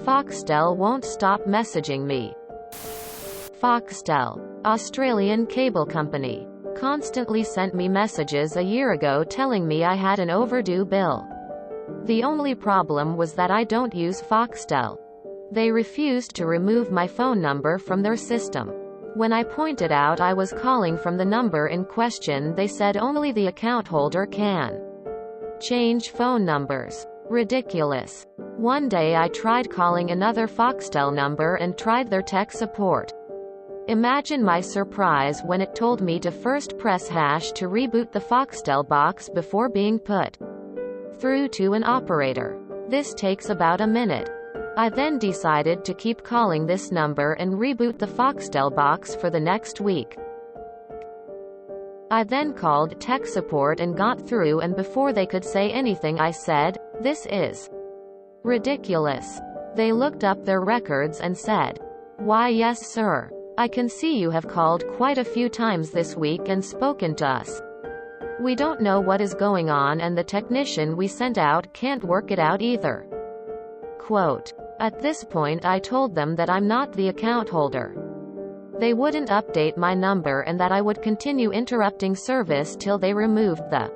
Foxtel won't stop messaging me. Foxtel, Australian cable company, constantly sent me messages a year ago telling me I had an overdue bill. The only problem was that I don't use Foxtel. They refused to remove my phone number from their system. When I pointed out I was calling from the number in question, they said only the account holder can change phone numbers. Ridiculous. One day I tried calling another Foxtel number and tried their tech support. Imagine my surprise when it told me to first press # to reboot the Foxtel box before being put through to an operator. This takes about a minute. I then decided to keep calling this number and reboot the Foxtel box for the next week. I then called tech support and got through, and before they could say anything I said, "This is ridiculous." They looked up their records and said, "Why yes sir. I can see you have called quite a few times this week and spoken to us. We don't know what is going on, and the technician we sent out can't work it out either." Quote, "At this point I told them that I'm not the account holder. They wouldn't update my number and that I would continue interrupting service till they removed the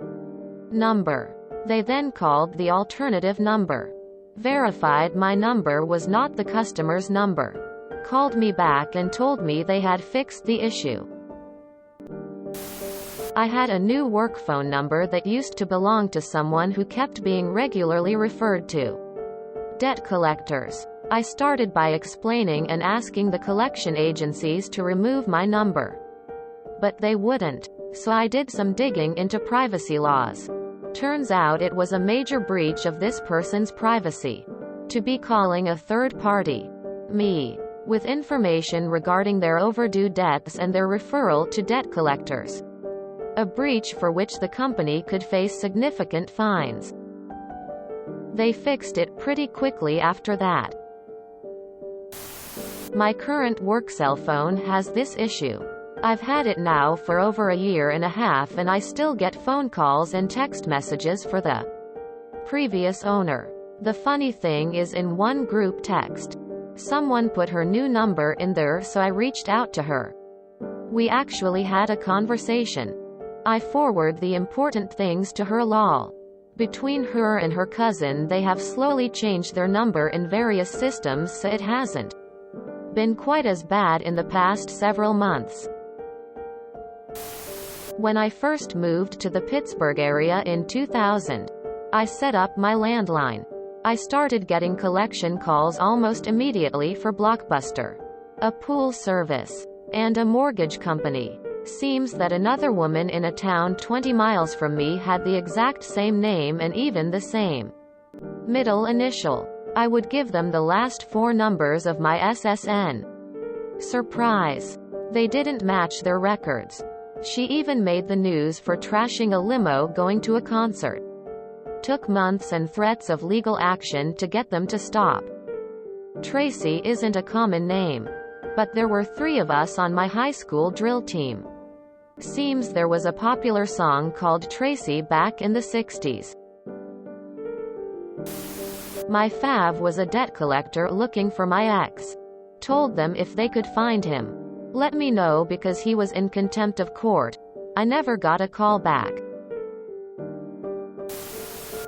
number. They then called the alternative number, verified my number was not the customer's number, called me back and told me they had fixed the issue. I had a new work phone number that used to belong to someone who kept being regularly referred to debt collectors. I started by explaining and asking the collection agencies to remove my number. But they wouldn't. So I did some digging into privacy laws. Turns out it was a major breach of this person's privacy to be calling a third party, me, with information regarding their overdue debts and their referral to debt collectors. A breach for which the company could face significant fines. They fixed it pretty quickly after that. My current work cell phone has this issue. I've had it now for over a year and a half, and I still get phone calls and text messages for the previous owner. The funny thing is, in one group text, someone put her new number in there, so I reached out to her. We actually had a conversation. I forward the important things to her lol. Between her and her cousin, they have slowly changed their number in various systems, so it hasn't been quite as bad in the past several months. When I first moved to the Pittsburgh area in 2000, I set up my landline. I started getting collection calls almost immediately for Blockbuster, a pool service, and a mortgage company. Seems that another woman in a town 20 miles from me had the exact same name and even the same middle initial. I would give them the last 4 numbers of my SSN. Surprise! They didn't match their records. She even made the news for trashing a limo going to a concert. Took months and threats of legal action to get them to stop. Tracy isn't a common name, but there were 3 of us on my high school drill team. Seems there was a popular song called Tracy back in the 60s. My fav was a debt collector looking for my ex. Told them if they could find him, let me know because he was in contempt of court. I never got a call back.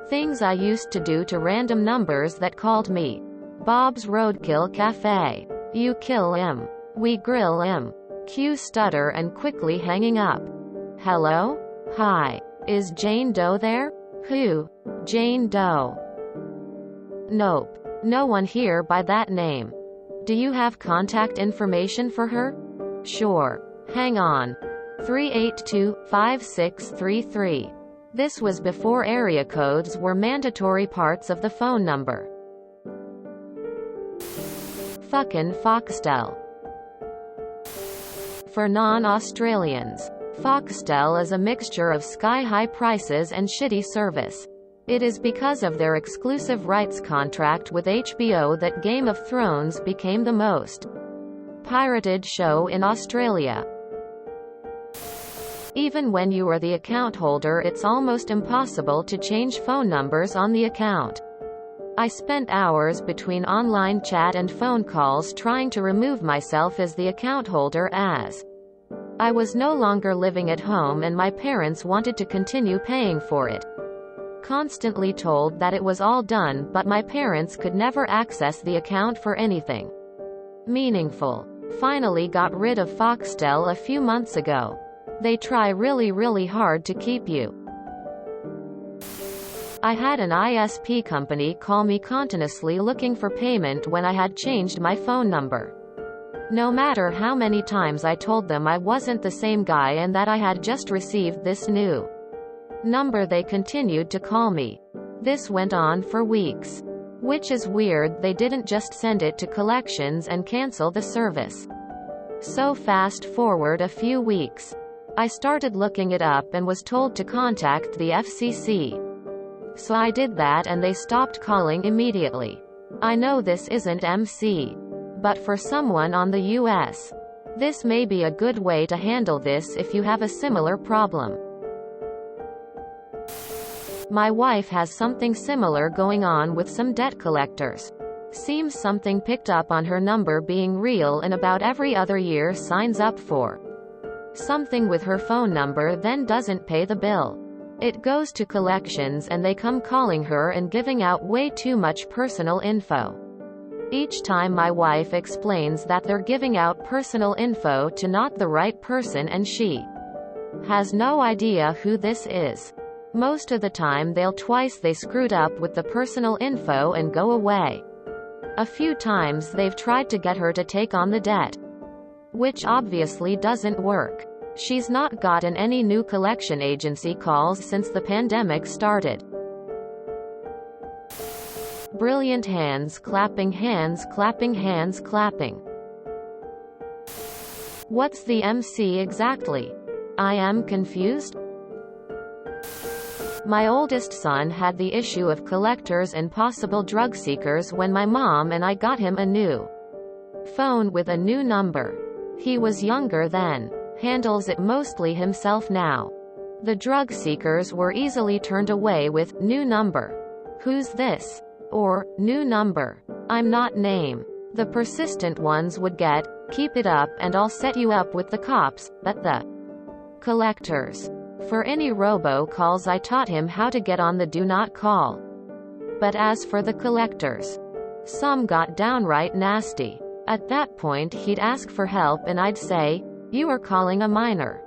Things I used to do to random numbers that called me. Bob's Roadkill Cafe. You kill him. We grill him. Q stutter and quickly hanging up. Hello? Hi. Is Jane Doe there? Who? Jane Doe. Nope. No one here by that name. Do you have contact information for her? Sure. Hang on. 382-5633. This was before area codes were mandatory parts of the phone number. Fuckin' Foxtel. For non-Australians, Foxtel is a mixture of sky-high prices and shitty service. It is because of their exclusive rights contract with HBO that Game of Thrones became the most pirated show in Australia. Even when you are the account holder, it's almost impossible to change phone numbers on the account. I spent hours between online chat and phone calls trying to remove myself as the account holder, as I was no longer living at home and my parents wanted to continue paying for it. Constantly told that it was all done, but my parents could never access the account for anything meaningful. Finally got rid of Foxtel a few months ago. They try really hard to keep you. I had an ISP company call me continuously looking for payment when I had changed my phone number. No matter how many times I told them I wasn't the same guy and that I had just received this new number, they continued to call me. This went on for weeks. Which is weird, they didn't just send it to collections and cancel the service. So fast forward a few weeks. I started looking it up and was told to contact the FCC. So I did that and they stopped calling immediately. I know this isn't MC. But for someone on the US, this may be a good way to handle this if you have a similar problem. My wife has something similar going on with some debt collectors. Seems something picked up on her number being real and about every other year signs up for something with her phone number, then doesn't pay the bill. It goes to collections and they come calling her and giving out way too much personal info. Each time my wife explains that they're giving out personal info to not the right person and she has no idea who this is. Most of the time they screwed up with the personal info and go away. A few times they've tried to get her to take on the debt, which obviously doesn't work. She's not gotten any new collection agency calls since the pandemic started. Brilliant, hands clapping, hands clapping, hands clapping. What's the MC exactly? I am confused. My oldest son had the issue of collectors and possible drug seekers when my mom and I got him a new phone with a new number. He was younger then. Handles it mostly himself now. The drug seekers were easily turned away with new number. Who's this? Or new number. I'm not name. The persistent ones would get, keep it up and I'll set you up with the cops, but the collectors. For any robocalls I taught him how to get on the do not call. But as for the collectors, some got downright nasty. At that point he'd ask for help and I'd say, you are calling a minor.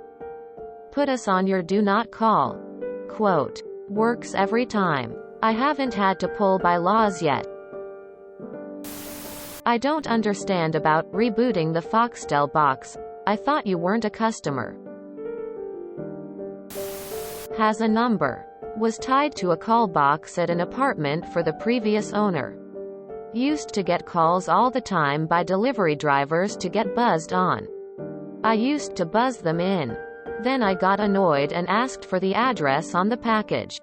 Put us on your do not call. Quote. Works every time. I haven't had to pull by laws yet. I don't understand about rebooting the Foxtel box. I thought you weren't a customer. Has a number. Was tied to a call box at an apartment for the previous owner. Used to get calls all the time by delivery drivers to get buzzed on. I used to buzz them in. Then I got annoyed and asked for the address on the package.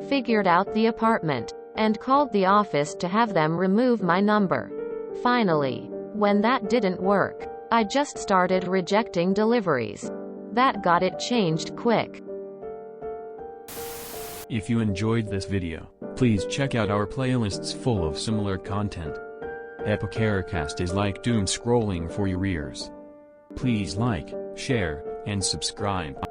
Figured out the apartment, and called the office to have them remove my number. Finally, when that didn't work, I just started rejecting deliveries. That got it changed quick. If you enjoyed this video, please check out our playlists full of similar content. Epicaricast is like doom scrolling for your ears. Please like, share, and subscribe.